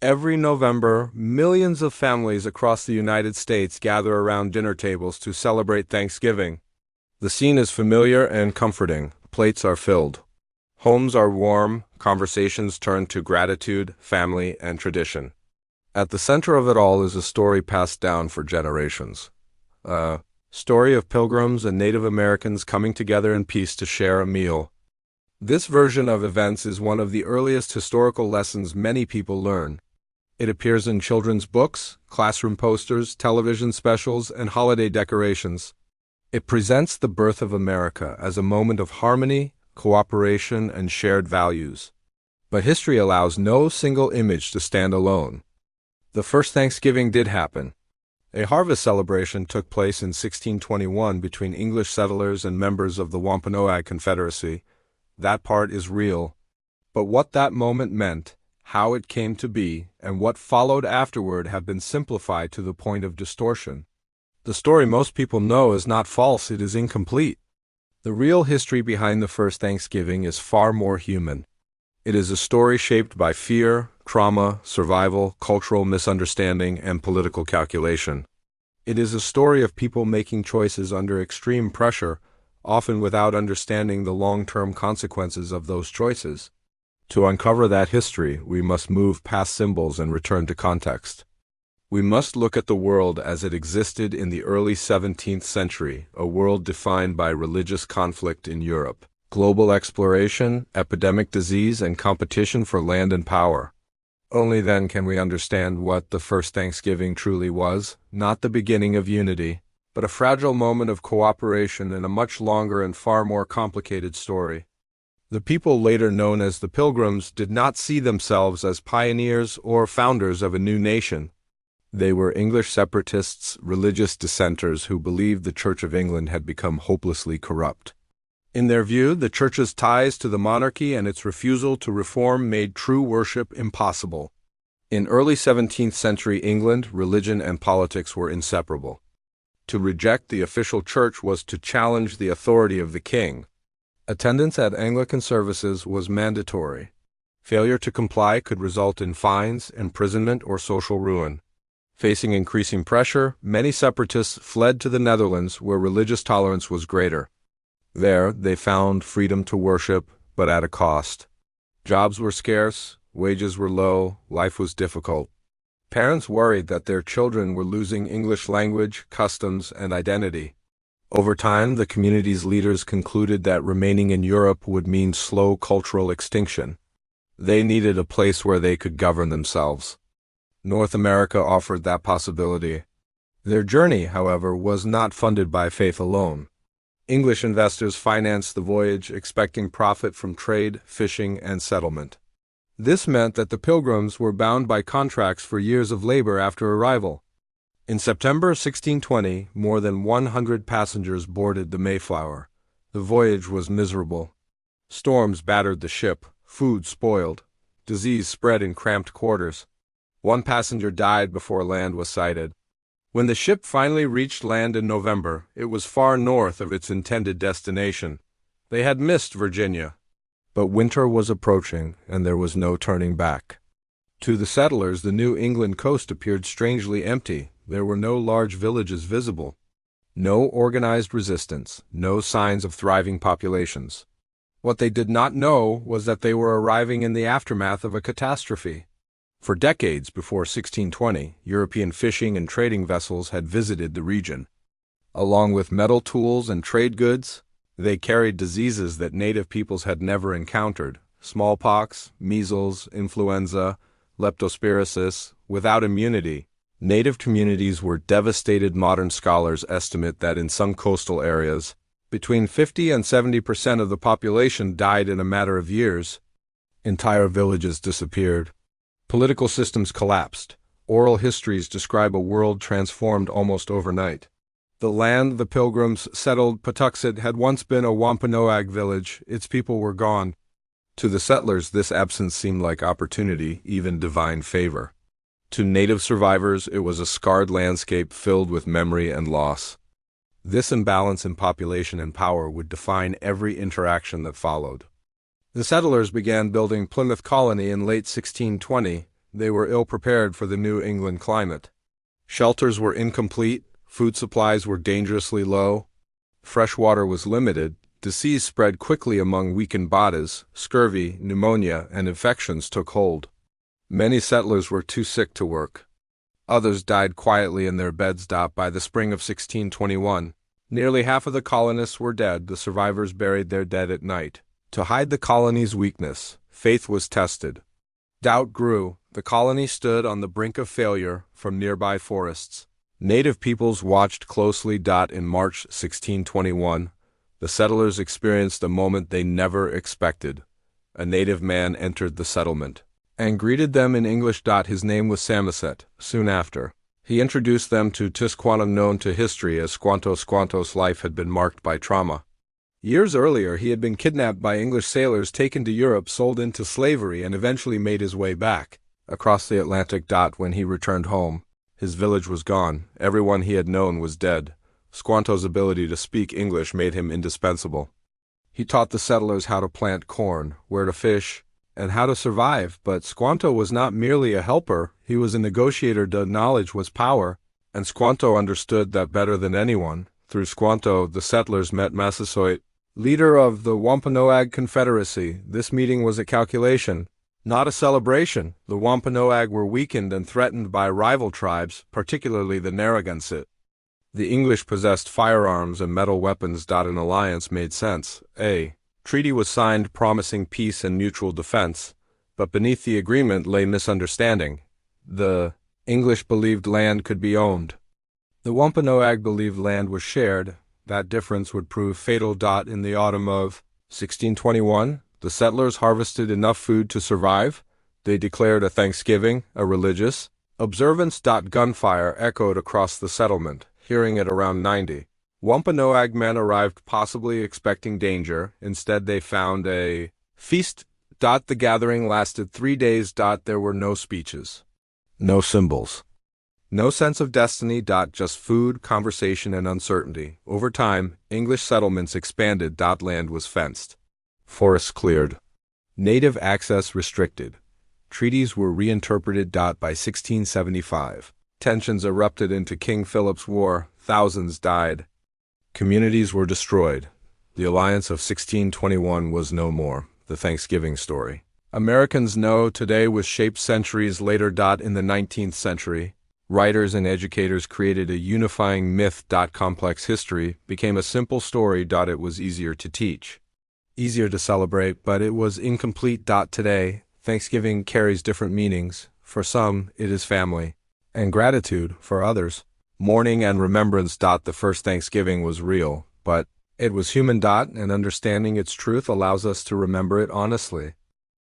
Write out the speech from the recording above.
Every November, millions of families across the United States gather around dinner tables to celebrate Thanksgiving. The scene is familiar and comforting. Plates are filled. Homes are warm, conversations turn to gratitude, family, and tradition. At the center of it all is a story passed down for generations. A story of Pilgrims and Native Americans coming together in peace to share a meal. This version of events is one of the earliest historical lessons many people learn. It appears in children's books, classroom posters, television specials, and holiday decorations. It presents the birth of America as a moment of harmony, cooperation, and shared values. But history allows no single image to stand alone. The first Thanksgiving did happen. A harvest celebration took place in 1621 between English settlers and members of the Wampanoag Confederacy. That part is real. But what that moment meant, how it came to be, and what followed afterward have been simplified to the point of distortion. The story most people know is not false, it is incomplete. The real history behind the first Thanksgiving is far more human. It is a story shaped by fear, trauma, survival, cultural misunderstanding, and political calculation. It is a story of people making choices under extreme pressure, often without understanding the long-term consequences of those choices. To uncover that history, we must move past symbols and return to context. We must look at the world as it existed in the early 17th century, a world defined by religious conflict in Europe, global exploration, epidemic disease, and competition for land and power. Only then can we understand what the first Thanksgiving truly was, not the beginning of unity, but a fragile moment of cooperation in a much longer and far more complicated story. The people later known as the Pilgrims did not see themselves as pioneers or founders of a new nation. They were English separatists, religious dissenters who believed the Church of England had become hopelessly corrupt. In their view, the Church's ties to the monarchy and its refusal to reform made true worship impossible. In early 17th century England, religion and politics were inseparable. To reject the official church was to challenge the authority of the king. Attendance at Anglican services was mandatory. Failure to comply could result in fines, imprisonment, or social ruin. Facing increasing pressure, many separatists fled to the Netherlands where religious tolerance was greater. There, they found freedom to worship, but at a cost. Jobs were scarce, wages were low, life was difficult. Parents worried that their children were losing English language, customs, and identity. Over time, the community's leaders concluded that remaining in Europe would mean slow cultural extinction. They needed a place where they could govern themselves. North America offered that possibility. Their journey, however, was not funded by faith alone. English investors financed the voyage, expecting profit from trade, fishing, and settlement. This meant that the Pilgrims were bound by contracts for years of labor after arrival. In September 1620, more than 100 passengers boarded the Mayflower. The voyage was miserable. Storms battered the ship, food spoiled, disease spread in cramped quarters. One passenger died before land was sighted. When the ship finally reached land in November, it was far north of its intended destination. They had missed Virginia. But winter was approaching, and there was no turning back. To the settlers, the New England coast appeared strangely empty. There were no large villages visible. No organized resistance, no signs of thriving populations. What they did not know was that they were arriving in the aftermath of a catastrophe. For decades before 1620, European fishing and trading vessels had visited the region. Along with metal tools and trade goods, they carried diseases that native peoples had never encountered: smallpox, measles, influenza, leptospirosis. Without immunity, native communities were devastated. Modern scholars estimate that in some coastal areas, between 50 and 70% of the population died in a matter of years. Entire villages disappeared. Political systems collapsed. Oral histories describe a world transformed almost overnight. The land the Pilgrims settled, Patuxet, had once been a Wampanoag village. Its people were gone. To the settlers, this absence seemed like opportunity, even divine favor. To native survivors, it was a scarred landscape filled with memory and loss. This imbalance in population and power would define every interaction that followed. The settlers began building Plymouth Colony in late 1620, They were ill-prepared for the New England climate. Shelters were incomplete, food supplies were dangerously low, fresh water was limited, disease spread quickly among weakened bodies, scurvy, pneumonia, and infections took hold. Many settlers were too sick to work. Others died quietly in their beds. By the spring of 1621, nearly half of the colonists were dead. The survivors buried their dead at night. To hide the colony's weakness, faith was tested. Doubt grew. The colony stood on the brink of failure from nearby forests. Native peoples watched closely. In March 1621, the settlers experienced a moment they never expected. A native man entered the settlement and greeted them in English. His name was Samoset. Soon after, he introduced them to Squanto, known to history as Squanto. Squanto's life had been marked by trauma. Years earlier, he had been kidnapped by English sailors, taken to Europe, sold into slavery, and eventually made his way back across the Atlantic. When he returned home, his village was gone. Everyone he had known was dead. Squanto's ability to speak English made him indispensable. He taught the settlers how to plant corn, where to fish, and how to survive. But Squanto was not merely a helper, he was a negotiator. Knowledge was power, and Squanto understood that better than anyone. Through Squanto, the settlers met Massasoit, leader of the Wampanoag Confederacy. This meeting was a calculation, not a celebration. The Wampanoag were weakened and threatened by rival tribes, particularly the Narragansett. The English possessed firearms and metal weapons. An alliance made sense. A treaty was signed promising peace and mutual defense, but beneath the agreement lay misunderstanding. The English believed land could be owned. The Wampanoag believed land was shared. That difference would prove fatal. In the autumn of 1621, the settlers harvested enough food to survive. They declared a Thanksgiving, a religious observance. Gunfire echoed across the settlement. Hearing it around 90. Wampanoag men arrived, possibly expecting danger. Instead, they found a feast. The gathering lasted 3 days. There were no speeches, no symbols, no sense of destiny. Just food, conversation, and uncertainty. Over time, English settlements expanded. Land was fenced, forests cleared, native access restricted. Treaties were reinterpreted. By 1675, tensions erupted into King Philip's War. Thousands died. Communities were destroyed. The alliance of 1621 was no more. The Thanksgiving story Americans know today was shaped centuries later. In the 19th century, writers and educators created a unifying myth. Complex history became a simple story. It was easier to teach, easier to celebrate, but it was incomplete. Today, Thanksgiving carries different meanings. For some, it is family and gratitude. For others, mourning and remembrance. The first Thanksgiving was real, but it was human. And understanding its truth allows us to remember it honestly.